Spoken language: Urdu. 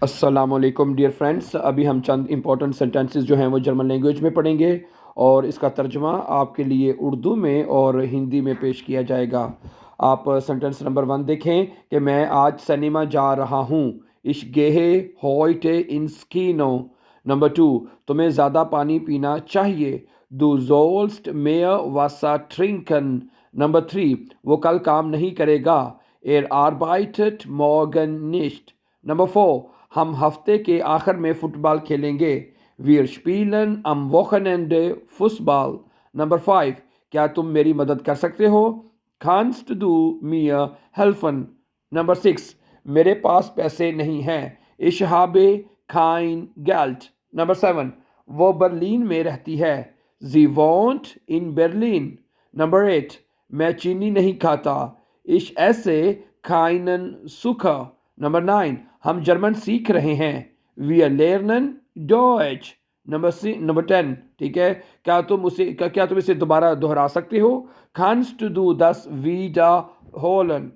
السلام علیکم ڈیئر فرینڈس، ابھی ہم چند امپورٹنٹ سینٹنسز جو ہیں وہ جرمن لینگویج میں پڑھیں گے اور اس کا ترجمہ آپ کے لیے اردو میں اور ہندی میں پیش کیا جائے گا۔ آپ سینٹنس نمبر 1 دیکھیں کہ میں آج سنیما جا رہا ہوں۔ Ich gehe heute ins Kino۔ Number 2، تمہیں زیادہ پانی پینا چاہیے۔ Du sollst mehr Wasser trinken۔ Number 3، وہ کل کام نہیں کرے گا۔ Er arbeitet morgen nicht۔ Number 4، ہم ہفتے کے آخر میں فٹ بال کھیلیں گے۔ Wir spielen am Wochenende Fußball۔ Number 5، کیا تم میری مدد کر سکتے ہو؟ Kannst du mir helfen؟ Number 6، میرے پاس پیسے نہیں ہیں۔ Ich habe kein Geld۔ Number 7، وہ برلین میں رہتی ہے۔ Sie wohnt in Berlin۔ Number 8، میں چینی نہیں کھاتا۔ Ich esse keinen Zucker۔ Number 9، ہم جرمن سیکھ رہے ہیں۔ Wir lernen Deutsch۔ نمبر 10، ٹھیک ہے، کیا تم اسے دوبارہ دہرا سکتے ہو؟ Kannst du das wiederholen؟